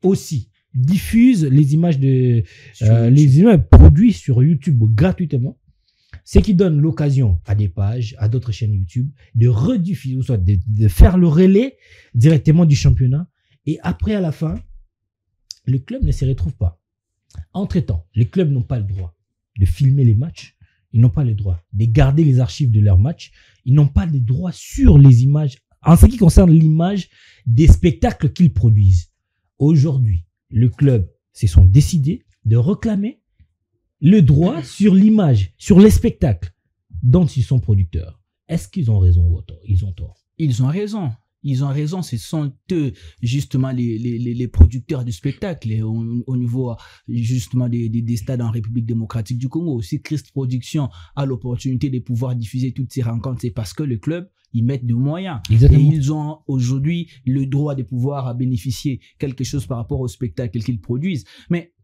aussi diffuse les images les images produites sur YouTube gratuitement. Ce qui donne l'occasion à des pages, à d'autres chaînes YouTube, de rediffuser, ou soit de faire le relais directement du championnat. Et après, à la fin, le club ne se retrouve pas. Entre-temps, les clubs n'ont pas le droit de filmer les matchs. Ils n'ont pas le droit de garder les archives de leurs matchs. Ils n'ont pas le droit sur les images, en ce qui concerne l'image des spectacles qu'ils produisent. Aujourd'hui, le club se sont décidés de réclamer le droit sur l'image, sur les spectacles dont ils sont producteurs. Est-ce qu'ils ont raison ou ils ont tort? Ils ont raison. Ils ont raison. Ce sont eux, justement, les producteurs du spectacle au niveau, justement, des stades en République démocratique du Congo. Si Christ Production a l'opportunité de pouvoir diffuser toutes ces rencontres, c'est parce que le club, ils mettent des moyens. Exactement. Et ils ont aujourd'hui le droit de pouvoir bénéficier quelque chose par rapport au spectacle qu'ils produisent. Mais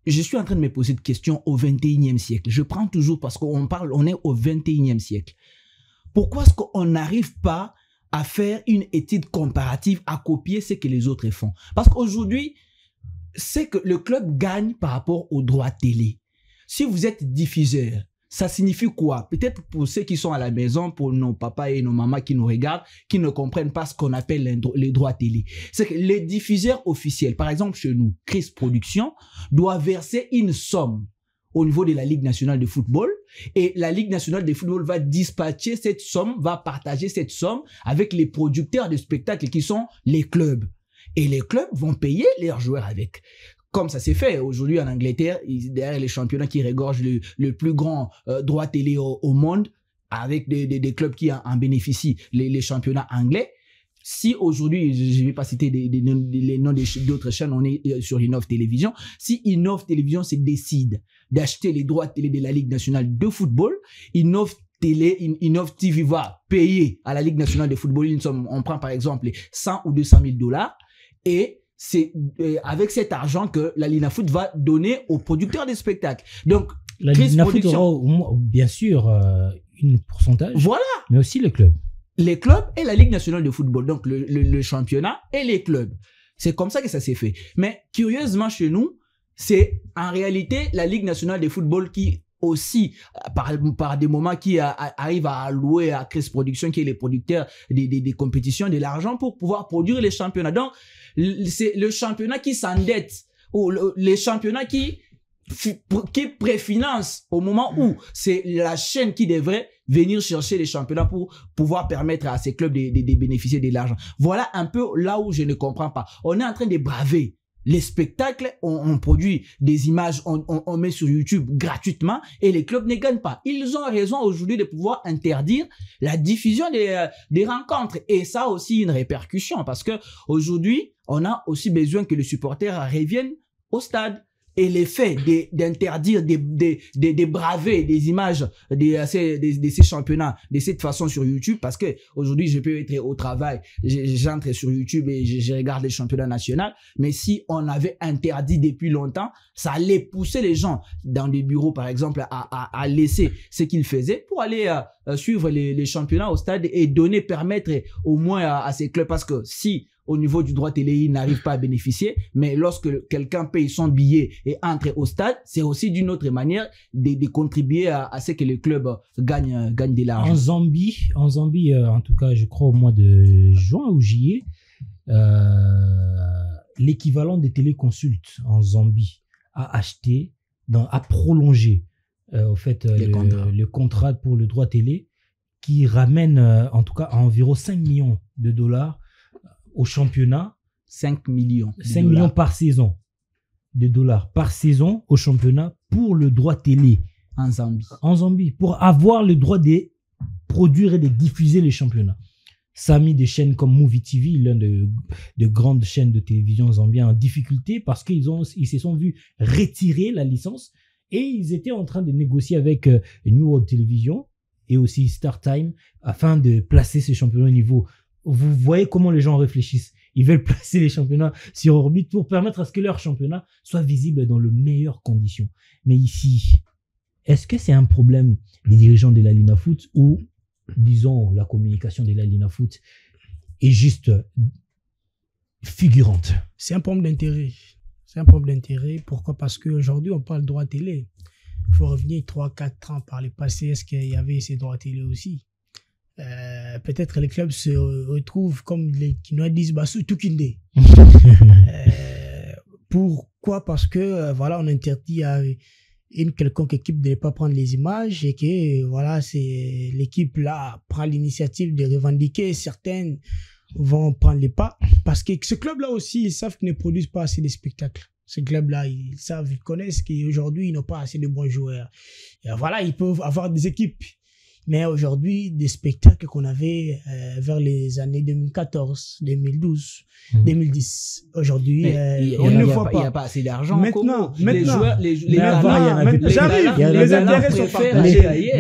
je suis en train de me poser des questions au 21e siècle. Je prends toujours parce qu'on est au 21e siècle. Pourquoi est-ce qu'on n'arrive pas à faire une étude comparative, à copier ce que les autres font. Parce qu'aujourd'hui, c'est que le club gagne par rapport aux droits télé. Si vous êtes diffuseur, ça signifie quoi? Peut-être pour ceux qui sont à la maison, pour nos papas et nos mamans qui nous regardent, qui ne comprennent pas ce qu'on appelle les droits télé. C'est que les diffuseurs officiels, par exemple chez nous, Chris Production, doit verser une somme au niveau de la Ligue nationale de football, et la Ligue nationale de football va dispatcher cette somme, va partager cette somme avec les producteurs de spectacles qui sont les clubs. Et les clubs vont payer leurs joueurs avec. Comme ça s'est fait aujourd'hui en Angleterre, derrière les championnats qui regorgent le plus grand droit télé au monde, avec des clubs qui en bénéficient, les championnats anglais. Si aujourd'hui, je ne vais pas citer les noms d'autres chaînes, on est sur Innov Télévision. Si Innov Télévision se décide d'acheter les droits télé de la Ligue nationale de football, Innov TV va payer à la Ligue nationale de football une somme, on prend par exemple 100 ou 200 000 $, et c'est avec cet argent que la Linafoot va donner aux producteurs des spectacles. Donc, la Linafoot aura bien sûr une pourcentage, voilà, mais aussi le club. Les clubs et la Ligue nationale de football, donc le championnat et les clubs. C'est comme ça que ça s'est fait. Mais curieusement chez nous, c'est en réalité la Ligue nationale de football qui aussi, par des moments, qui arrive à allouer à Chris Production, qui est les producteurs des compétitions, de l'argent pour pouvoir produire les championnats. Donc, c'est le championnat qui s'endette, ou les championnats qui préfinance au moment où c'est la chaîne qui devrait venir chercher les championnats pour pouvoir permettre à ces clubs de bénéficier de l'argent. Voilà un peu là où je ne comprends pas. On est en train de braver les spectacles, on produit des images, on met sur YouTube gratuitement et les clubs ne gagnent pas. Ils ont raison aujourd'hui de pouvoir interdire la diffusion des rencontres, et ça a aussi une répercussion parce que aujourd'hui, on a aussi besoin que les supporters reviennent au stade. Et l'effet d'interdire, de braver des images de ces championnats de cette façon sur YouTube, parce que aujourd'hui je peux être au travail, j'entre sur YouTube et je regarde les championnats nationaux, mais si on avait interdit depuis longtemps, ça allait pousser les gens dans des bureaux par exemple à laisser ce qu'ils faisaient pour aller suivre les championnats au stade et permettre au moins à ces clubs, parce que si au niveau du droit télé, ils n'arrivent pas à bénéficier, mais lorsque quelqu'un paye son billet et entre au stade, c'est aussi d'une autre manière de contribuer à ce que le club gagne de l'argent. En Zambie, en tout cas, je crois au mois de juin ou juillet, l'équivalent des téléconsultes en Zambie a prolongé au fait le contrat pour le droit télé, qui ramène en tout cas à environ 5 millions de dollars au championnat. 5 millions par saison de dollars par saison au championnat pour le droit télé en Zambie, pour avoir le droit de produire et de diffuser les championnats. Ça a mis des chaînes comme Movie TV, l'une de grandes chaînes de télévision zambiennes, en difficulté parce qu'ils se sont vus retirer la licence, et ils étaient en train de négocier avec New World Television et aussi Star Time afin de placer ces championnats au niveau. Vous voyez comment les gens réfléchissent. Ils veulent placer les championnats sur orbite pour permettre à ce que leur championnat soit visible dans les meilleures conditions. Mais ici, est-ce que c'est un problème des dirigeants de la Linafoot, ou, disons, la communication de la Linafoot est juste figurante? C'est un problème d'intérêt. C'est un problème d'intérêt. Pourquoi? Parce qu'aujourd'hui, on parle de droit télé. Il faut revenir 3-4 ans par le passé. Est-ce qu'il y avait ces droits télé aussi? Peut-être les clubs se retrouvent comme les Kinois disent tout Kindé. Pourquoi? Parce que voilà, on interdit à une quelconque équipe de ne pas prendre les images, et que voilà, c'est l'équipe là prend l'initiative de revendiquer. Certaines vont prendre les pas parce que ce club là aussi, ils savent qu'ils ne produisent pas assez de spectacles. Ces clubs là, ils savent, ils connaissent qu'aujourd'hui ils n'ont pas assez de bons joueurs. Et voilà, ils peuvent avoir des équipes. Mais aujourd'hui, des spectacles qu'on avait vers les années 2014, 2012, 2010, aujourd'hui, on ne voit pas. Il n'y a pas assez d'argent. Maintenant, les joueurs, les intérêts sont partagés.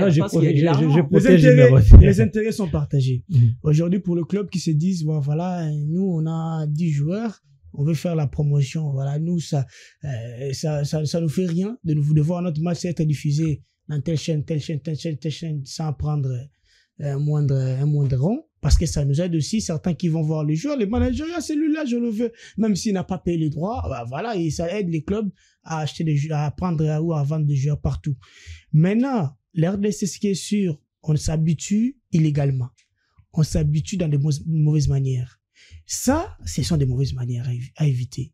Les intérêts sont partagés. Aujourd'hui, pour le club qui se disent, bon, voilà, nous, on a 10 joueurs, on veut faire la promotion. Voilà, nous, ça nous fait rien de voir notre match être diffusé dans telle chaîne, sans prendre un moindre rond. parce que ça nous aide aussi. Certains qui vont voir les joueurs, les managers, celui-là, je le veux. Même s'il n'a pas payé les droits, bah voilà, et ça aide les clubs à acheter à prendre ou à vendre des joueurs partout. Maintenant, l'RDC, ce qui est sûr, on s'habitue illégalement. On s'habitue dans de mauvaises manières. Ça, ce sont des mauvaises manières à éviter.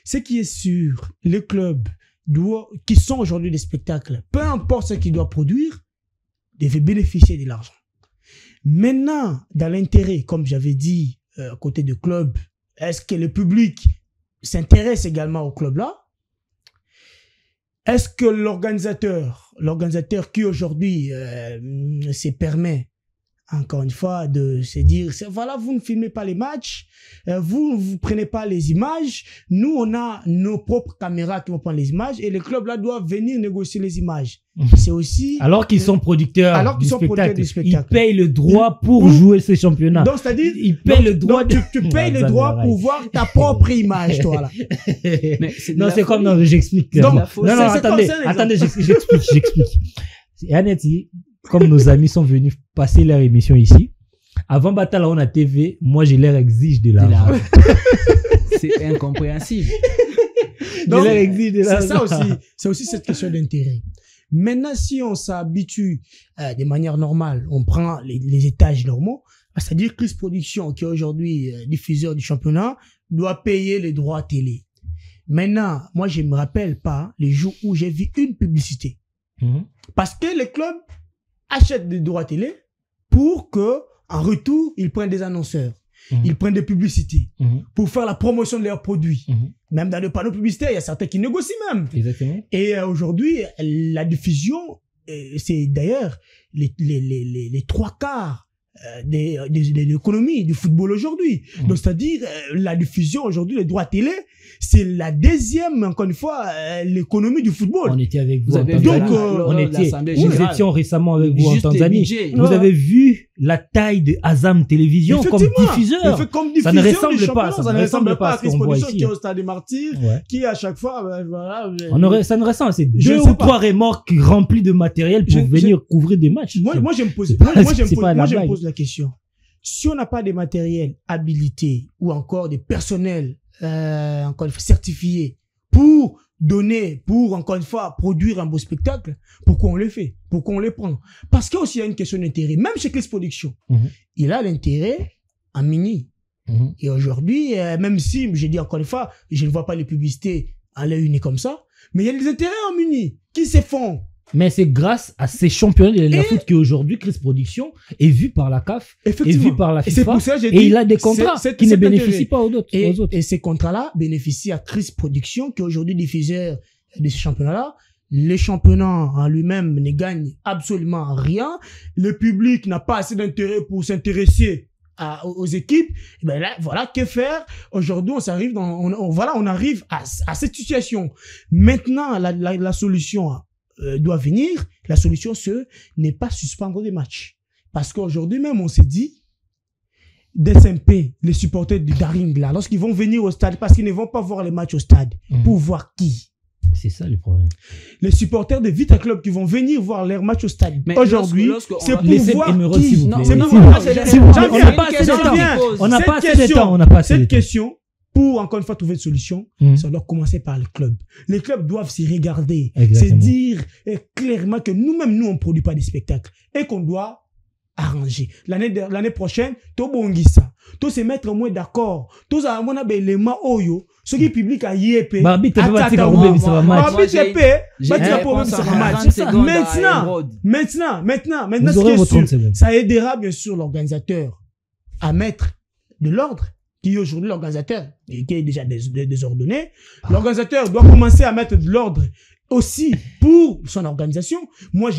Ce qui est sûr, les clubs qui sont aujourd'hui des spectacles, peu importe ce qu'ils doivent produire, devaient bénéficier de l'argent. Maintenant, dans l'intérêt, comme j'avais dit, côté de club, est-ce que le public s'intéresse également au club-là? Est-ce que l'organisateur qui aujourd'hui se permet, encore une fois, de se dire, voilà, vous ne filmez pas les matchs, vous ne prenez pas les images, nous, on a nos propres caméras qui vont prendre les images et les clubs là doivent venir négocier les images. C'est aussi... Alors qu'ils sont producteurs du spectacle. Ils payent le droit pour jouer ces championnats. Donc, c'est-à-dire... Ils payent le droit... Tu payes le droit pour voir ta propre image, toi, là. Non, c'est comme... Non, j'explique. Non, attendez, j'explique. Annette, comme nos amis sont venus passer leur émission ici, avant Batala on a TV, moi je leur exige de l'argent. C'est incompréhensible. Donc, c'est ça aussi. C'est aussi cette question d'intérêt. Maintenant, si on s'habitue de manière normale, on prend les étages normaux, c'est-à-dire Chris Production, qui est aujourd'hui diffuseur du championnat, doit payer les droits télé. Maintenant, moi je me rappelle pas les jours où j'ai vu une publicité. Parce que les clubs achètent des droits télé pour que, en retour, ils prennent des annonceurs. Ils prennent des publicités pour faire la promotion de leurs produits. Même dans le panneau publicitaire, il y a certains qui négocient même. Exactement. Et aujourd'hui, la diffusion, c'est d'ailleurs les trois quarts de l'économie du football aujourd'hui. Donc, c'est-à-dire, la diffusion aujourd'hui, les droits télé, c'est la deuxième, encore une fois, l'économie du football. On était avec vous en Tanzanie. Nous étions récemment avec vous en Tanzanie. Vous avez vu la taille de Azam Télévision comme diffuseur. Ça ne ressemble pas. Ça ne ressemble pas à ce qu'on voit ici. Qui est au Stade des Martyrs, qui à chaque fois, voilà. Ça ne ressemble. C'est 2 ou 3 remorques remplies de matériel pour venir couvrir des matchs. Moi, je me pose la question. Si on n'a pas de matériel habilité ou encore des personnels encore une fois certifiés pour encore une fois produire un beau spectacle, pourquoi on le fait? Pourquoi on le prend? Parce qu'il y a aussi une question d'intérêt. Même chez Chris Production, il a l'intérêt en mini. Et aujourd'hui, même si, je dis encore une fois, je ne vois pas les publicités à l'œil uni comme ça, mais il y a des intérêts en mini qui se font. Mais c'est grâce à ces championnats de la foot qu'aujourd'hui, Chris Production est vu par la CAF, est vu par la FIFA, et il a des contrats qui ne bénéficient pas aux autres. Et ces contrats-là bénéficient à Chris Production, qui est aujourd'hui diffuseur de ces championnats-là. Les championnats en lui-même ne gagnent absolument rien. Le public n'a pas assez d'intérêt pour s'intéresser aux équipes. Et ben là, voilà, que faire? Aujourd'hui, on arrive à cette situation. Maintenant, la solution doit venir. La solution, ce n'est pas suspendre des matchs. Parce qu'aujourd'hui même, on s'est dit, DSMP, les supporters du Daring, là, lorsqu'ils vont venir au stade, parce qu'ils ne vont pas voir les matchs au stade, pour voir qui? C'est ça le problème. Les supporters de Vita Club qui vont venir voir leurs matchs au stade aujourd'hui, c'est pour voir qui? On n'a pas assez de temps. Cette question, pour encore une fois trouver une solution, ça doit commencer par le club. Les clubs doivent s'y regarder, se dire clairement que nous-mêmes, nous, on ne produit pas des spectacles et qu'on doit arranger. L'année prochaine, to bongisa, to se mettre au moins d'accord, to za mona belema oyo, ce qui public à IEP. Maintenant, ça aidera bien sûr l'organisateur à mettre de l'ordre, qui est aujourd'hui l'organisateur, qui est déjà désordonné. L'organisateur doit commencer à mettre de l'ordre aussi pour son organisation. Moi,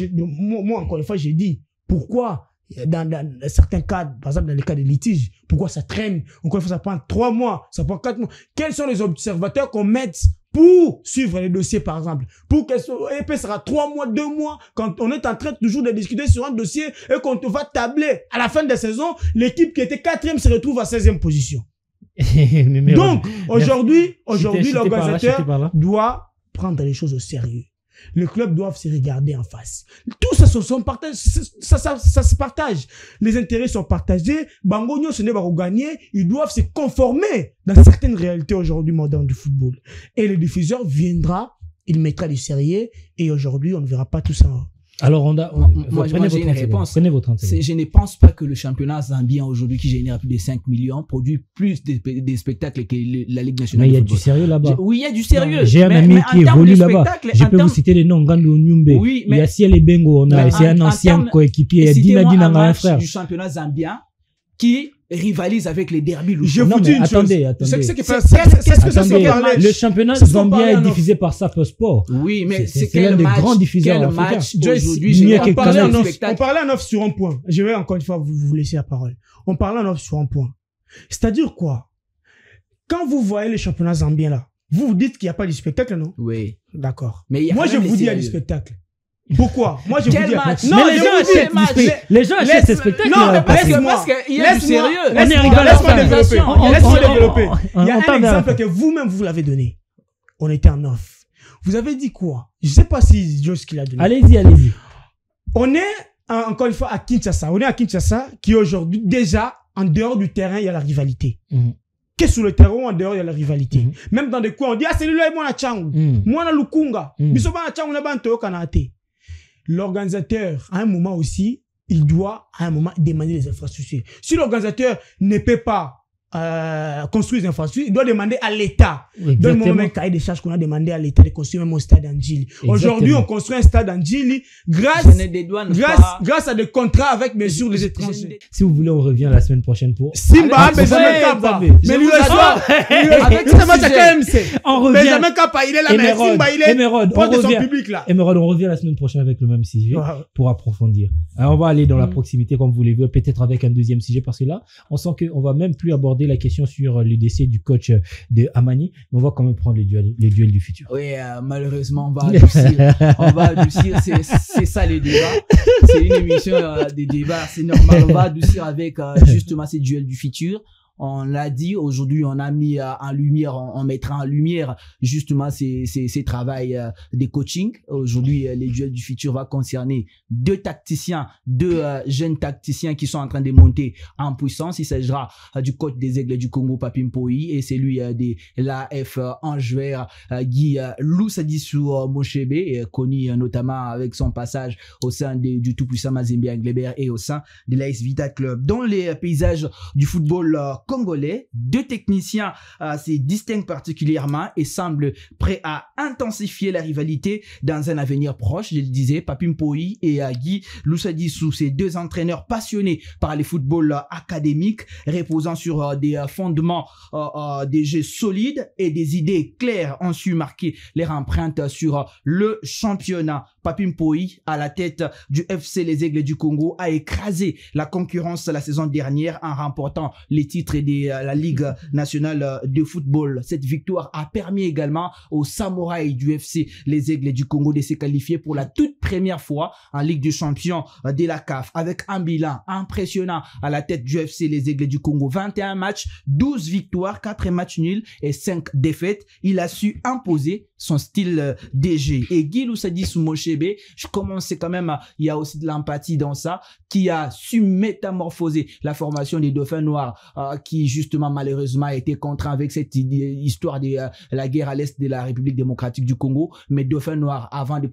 encore une fois, j'ai dit, pourquoi dans certains cas, par exemple dans les cas de litige, pourquoi ça traîne? Encore une fois, ça prend 3 mois, ça prend 4 mois. Quels sont les observateurs qu'on met pour suivre les dossiers, par exemple? Pour que EP sera 3 mois, 2 mois, quand on est en train toujours de discuter sur un dossier et qu'on va tabler à la fin de la saison, l'équipe qui était 4e se retrouve à 16e position. Donc, aujourd'hui, l'organisateur doit prendre les choses au sérieux. Les clubs doivent se regarder en face. Tout ça, ça se partage. Les intérêts sont partagés. Bangonio, ce n'est pas gagner. Ils doivent se conformer dans certaines réalités aujourd'hui modernes du football. Et le diffuseur viendra, il mettra du sérieux. Et aujourd'hui, on ne verra pas tout ça. Alors, moi j'ai une réponse. Prenez votre temps. Je ne pense pas que le championnat zambien aujourd'hui, qui génère plus de 5 millions, produit plus des spectacles que la Ligue nationale. Mais il y a du sérieux là-bas. Oui, il y a du sérieux. J'ai un ami qui évolue là-bas. Je peux vous citer les noms. Ngando Nyumbe. Oui, il y a Ciel Bengo. C'est un ancien coéquipier. Citez-moi un match du championnat zambien qui rivalise avec les derbys. Je vous dis une chose. Attendez. Le championnat zambien est diffusé par Sapo Sport. Oui, mais c'est l'un des grands diffuseurs africains. On parlait en off sur un point. Je vais encore une fois vous laisser la parole. On parlait en off sur un point. C'est-à-dire quoi? Quand vous voyez le championnat zambien là, vous dites qu'il n'y a pas de spectacle, non? Oui. D'accord. Moi, je vous dis il y a du spectacle. Pourquoi? Moi, je vous dis. Non, les gens achètent ces spectacles. Non, parce qu'il y a du sérieux. Laisse-moi développer. Il y a un exemple que vous-même, vous l'avez donné. On était en off. Vous avez dit quoi? Je ne sais pas si Joe ce qu'il a donné. Allez-y. On est, encore une fois, à Kinshasa. On est à Kinshasa, qui aujourd'hui, déjà, en dehors du terrain, il y a la rivalité. Que sur le terrain, en dehors, il y a la rivalité. Même dans des coins, on dit, ah, celui-là est moi na Changu. Moi na Lukunga. Bisoba na Changu, na Banto, Kanate. L'organisateur, à un moment aussi, il doit, à un moment, demander les infrastructures. Si l'organisateur ne peut pas construire les infrastructures, il doit demander à l'État. Dans le moment, un cahier de charges qu'on a demandé à l'État de construire même un stade en Djili. Aujourd'hui, on construit un stade en Djili grâce à des contrats avec, bien sûr, les étrangers. Si vous voulez, on revient la semaine prochaine pour... Simba, Benjamin Kappa. Mais lui, avec ce match à KMC. On revient. Benjamin Kappa, il est là, mais Simba, il est proche de son public, là. Emerald, on revient la semaine prochaine avec le même sujet pour approfondir. Alors, on va aller dans la proximité, comme vous l'avez vu, peut-être avec un deuxième sujet, parce que là, on sent qu'on va même plus aborder la question sur le décès du coach de Amani, mais on va quand même prendre les duels du futur. Oui, malheureusement, on va adoucir. C'est ça le débat. C'est une émission de débat. C'est normal. On va adoucir avec justement ces duels du futur. On l'a dit, aujourd'hui, on a mis en lumière, on mettra en lumière justement ces travails de coaching. Aujourd'hui, les duels du futur va concerner deux jeunes tacticiens qui sont en train de monter en puissance. Il s'agira du coach des Aigles du Congo, Papim Poi, et celui de l'AF Anjouer, Guy Lousadissou Moshebe, connu notamment avec son passage au sein du tout-puissant Mazembe Englebert et au sein de l'AS Vita Club. Dans les paysages du football congolais, deux techniciens se distinguent particulièrement et semblent prêts à intensifier la rivalité dans un avenir proche. Je le disais, Papim Poi et Guy Lousadissou, ces deux entraîneurs passionnés par le football académique, reposant sur des fondements, des jeux solides et des idées claires, ont su marquer leur empreinte sur le championnat. Papim Poi, à la tête du FC Les Aigles du Congo, a écrasé la concurrence la saison dernière en remportant les titres de la Ligue nationale de football. Cette victoire a permis également aux Samouraïs du FC Les Aigles du Congo de se qualifier pour la toute première fois en Ligue des Champions de la CAF, avec un bilan impressionnant à la tête du FC Les Aigles du Congo. 21 matchs, 12 victoires, 4 matchs nuls et 5 défaites. Il a su imposer son style DG. Et Guy Lousadissou Moshebe, je commence quand même, il y a aussi de l'empathie dans ça, qui a su métamorphoser la formation des Dauphins Noirs, qui justement malheureusement a été contraint avec cette histoire de la guerre à l'est de la République démocratique du Congo. Mais Dauphins Noirs, avant de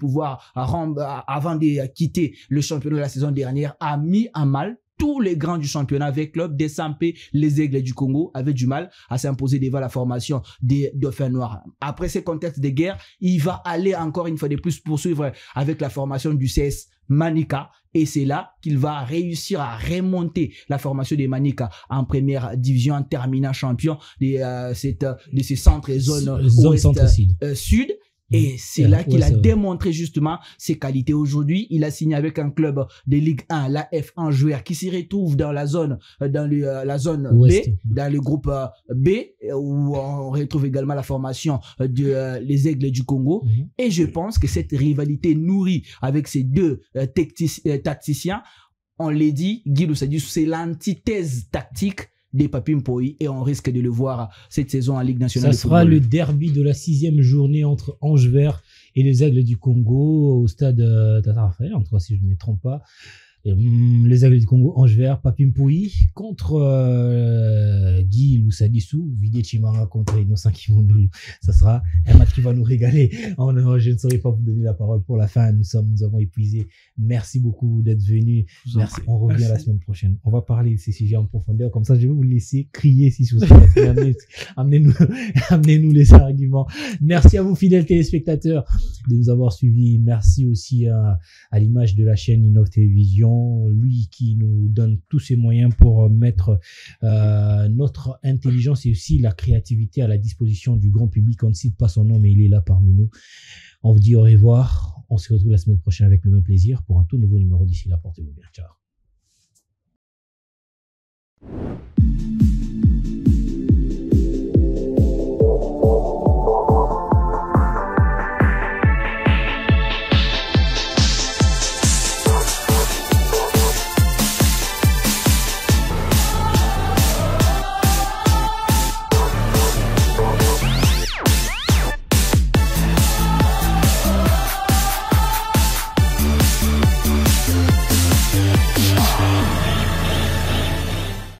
quitter le championnat de la saison dernière, a mis en mal tous les grands du championnat avec club des Sampé, les Aigles du Congo avaient du mal à s'imposer devant la formation des Dauphins Noirs. Après ces contextes de guerre, il va aller encore une fois de plus poursuivre avec la formation du CS Manika, et c'est là qu'il va réussir à remonter la formation des Manika en première division en terminant champion de ces centres et zones sud. Et c'est là qu'il a démontré justement ses qualités. Aujourd'hui, il a signé avec un club de Ligue 1, l'AF Anjouer, qui s'y retrouve dans la zone, la zone Ouest. B, dans le groupe B, où on retrouve également la formation de les Aigles du Congo. Et je pense que cette rivalité nourrie avec ces deux tacticiens, on l'a dit, Guy Lousadissou, c'est l'antithèse tactique des Papi Mpoyi et on risque de le voir cette saison en Ligue nationale de football. Ça sera football. le derby de la 6e journée entre Ange Vert et les Aigles du Congo au stade Tata Raphaël, en tout cas si je ne me trompe pas. Les Aigles du Congo, Ange Vert, Papi Mpoyi contre Guy Loussadissou, Vidé Chimara contre Innocent Kivundoulou. Ça sera un match qui va nous régaler. Je ne saurais pas vous donner la parole pour la fin. Nous avons épuisé. Merci beaucoup d'être venus. Merci. On revient la semaine prochaine. On va parler de ces sujets en profondeur. Comme ça, je vais vous laisser crier si vous souhaitez. Amenez-nous les arguments. Merci à vous, fidèles téléspectateurs, de nous avoir suivis. Merci aussi à l'image de la chaîne Innov Télévision, lui qui nous donne tous ses moyens pour mettre notre intelligence et aussi la créativité à la disposition du grand public. On ne cite pas son nom, mais il est là parmi nous. On vous dit au revoir. On se retrouve la semaine prochaine avec le même plaisir pour un tout nouveau numéro. D'ici là, portez-vous bien. Ciao.